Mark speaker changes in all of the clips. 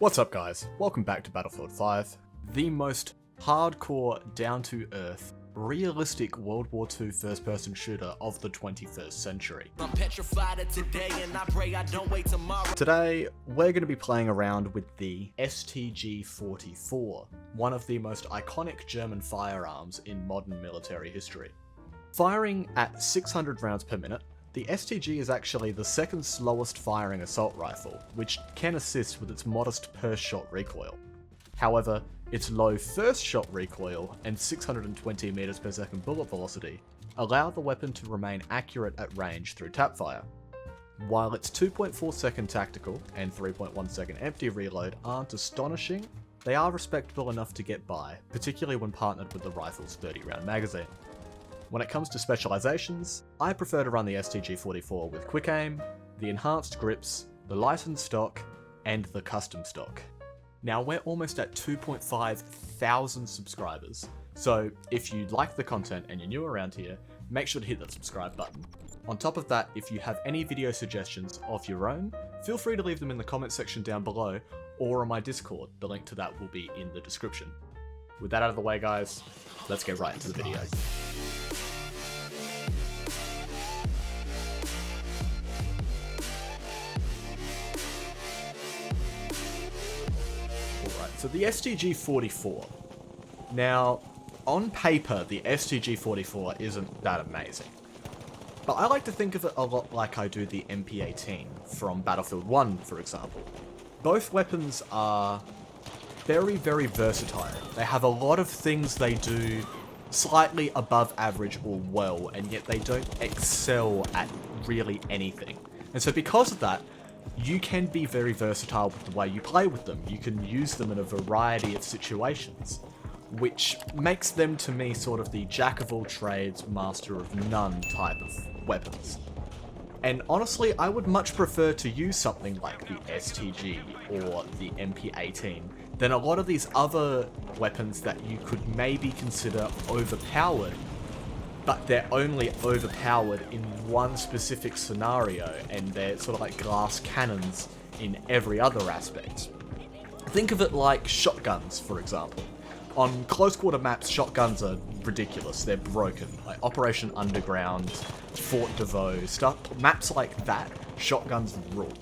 Speaker 1: What's up guys, welcome back to Battlefield 5, the most hardcore, down-to-earth, realistic World War II first-person shooter of the 21st century.
Speaker 2: I'm petrified of today and I pray I don't wait tomorrow.
Speaker 1: Today, we're going to be playing around with the STG-44, one of the most iconic German firearms in modern military history. Firing at 600 rounds per minute, the STG is actually the second slowest firing assault rifle, which can assist with its modest per-shot recoil. However, its low first-shot recoil and 620 meters per second bullet velocity allow the weapon to remain accurate at range through tapfire. While its 2.4 second tactical and 3.1 second empty reload aren't astonishing, they are respectable enough to get by, particularly when partnered with the rifle's 30-round magazine. When it comes to specialisations, I prefer to run the STG-44 with quick aim, the enhanced grips, the lightened stock, and the custom stock. Now we're almost at 2.5 thousand subscribers, so if you like the content and you're new around here, make sure to hit that subscribe button. On top of that, if you have any video suggestions of your own, feel free to leave them in the comment section down below or on my Discord, the link to that will be in the description. With that out of the way guys, let's get right into the video. So the STG-44. Now, on paper, the STG-44 isn't that amazing. But I like to think of it a lot like I do the MP18 from Battlefield 1, for example. Both weapons are very, very versatile. They have a lot of things they do slightly above average or well, and yet they don't excel at really anything. And so because of that, you can be very versatile with the way you play with them. You can use them in a variety of situations, which makes them to me sort of the jack of all trades, master of none type of weapons. And honestly, I would much prefer to use something like the STG or the MP18 than a lot of these other weapons that you could maybe consider overpowered, but they're only overpowered in one specific scenario, and they're sort of like glass cannons in every other aspect. Think of it like shotguns, for example. On close quarter maps, shotguns are ridiculous, they're broken. Like Operation Underground, Fort de Vaux, stuff, maps like that, shotguns rule.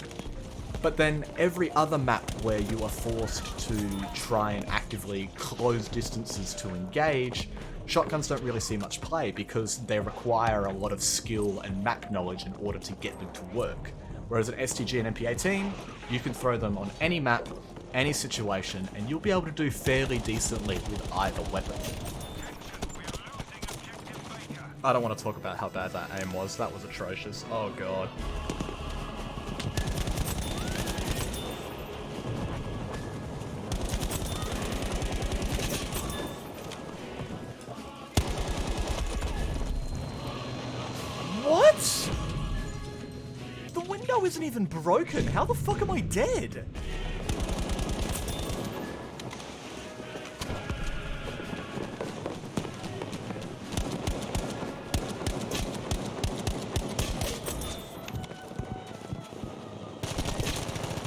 Speaker 1: But then every other map where you are forced to try and actively close distances to engage, shotguns don't really see much play because they require a lot of skill and map knowledge in order to get them to work. Whereas an STG and MP18, you can throw them on any map, any situation, and you'll be able to do fairly decently with either weapon. I don't want to talk about how bad that aim was, that was atrocious. Oh god. What? The window isn't even broken. How the fuck am I dead?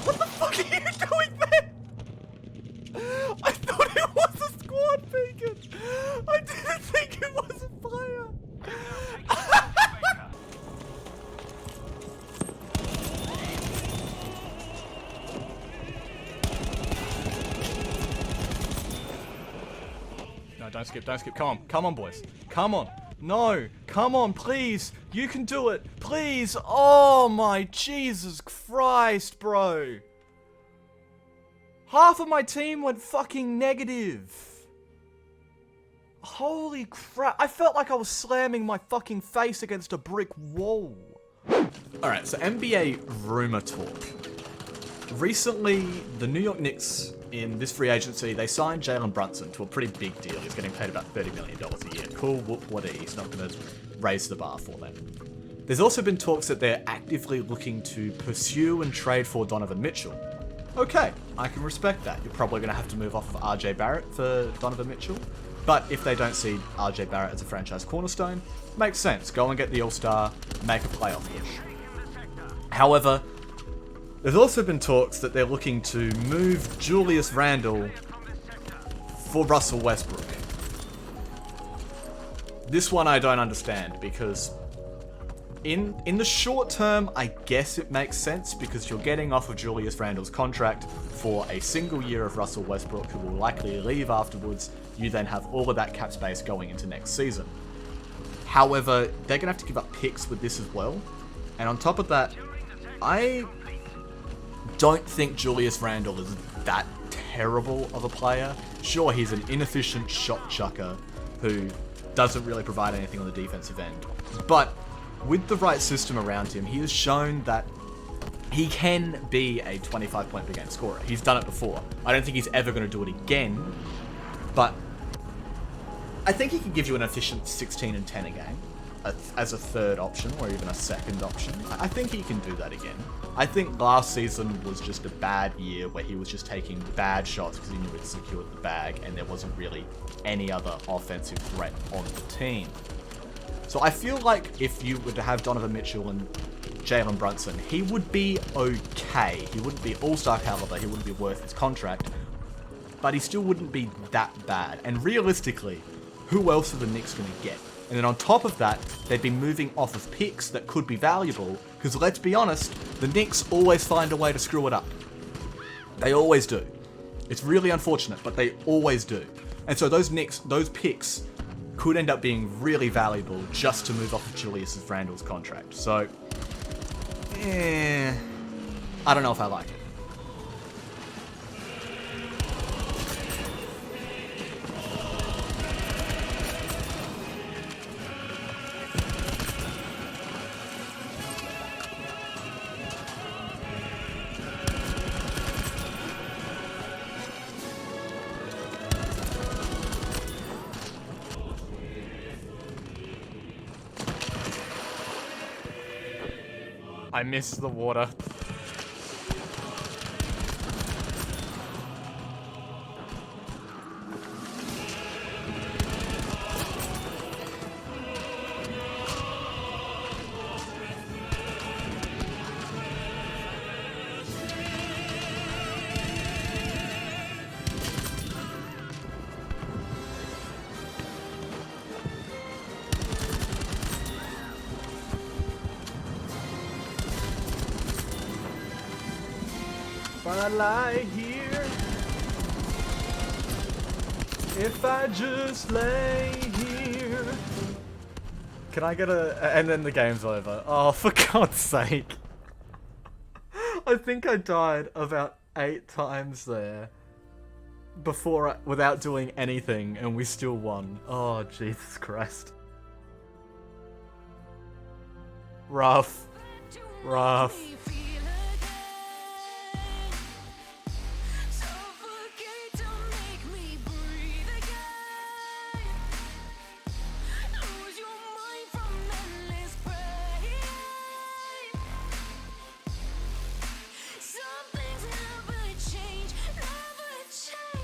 Speaker 1: What the fuck are you doing there? I thought it was a squad beacon. I didn't think it was a player. No, don't skip, come on boys, come on, no, come on, please, you can do it, please, oh my Jesus Christ, bro, half of my team went fucking negative, holy crap, I felt like I was slamming my fucking face against a brick wall. Alright, so NBA rumor talk. Recently, the New York Knicks, in this free agency, they signed Jalen Brunson to a pretty big deal. He's getting paid about $30 million a year. Cool, whoop, what he's not going to raise the bar for them. There's also been talks that they're actively looking to pursue and trade for Donovan Mitchell. Okay, I can respect that. You're probably going to have to move off of RJ Barrett for Donovan Mitchell. But if they don't see RJ Barrett as a franchise cornerstone, makes sense. Go and get the All-Star, make a playoff push. However, There's also been talks that they're looking to move Julius Randle for Russell Westbrook. This one I don't understand, because in the short term, I guess it makes sense, because you're getting off of Julius Randle's contract for a single year of Russell Westbrook, who will likely leave afterwards. You then have all of that cap space going into next season. However, they're going to have to give up picks with this as well. And on top of that, I don't think Julius Randle is that terrible of a player. Sure, he's an inefficient shot chucker who doesn't really provide anything on the defensive end. But with the right system around him, he has shown that he can be a 25-point per game scorer. He's done it before. I don't think he's ever going to do it again, but I think he can give you an efficient 16 and 10 a game as a third option, or even a second option. I think he can do that again. I think last season was just a bad year where he was just taking bad shots because he knew he'd secured the bag and there wasn't really any other offensive threat on the team. So I feel like if you were to have Donovan Mitchell and Jalen Brunson, he would be okay. He wouldn't be all-star caliber, he wouldn't be worth his contract, but he still wouldn't be that bad. And realistically, who else are the Knicks going to get? And then on top of that, they'd be moving off of picks that could be valuable, because let's be honest, the Knicks always find a way to screw it up. They always do. It's really unfortunate, but they always do. And so those picks could end up being really valuable just to move off of Julius Randle's contract. So, I don't know if I like it. I missed the water. I lie here, if I just lay here. Can I get and then the game's over. Oh, for God's sake. I think I died about 8 times there without doing anything, and we still won. Oh, Jesus Christ. Rough.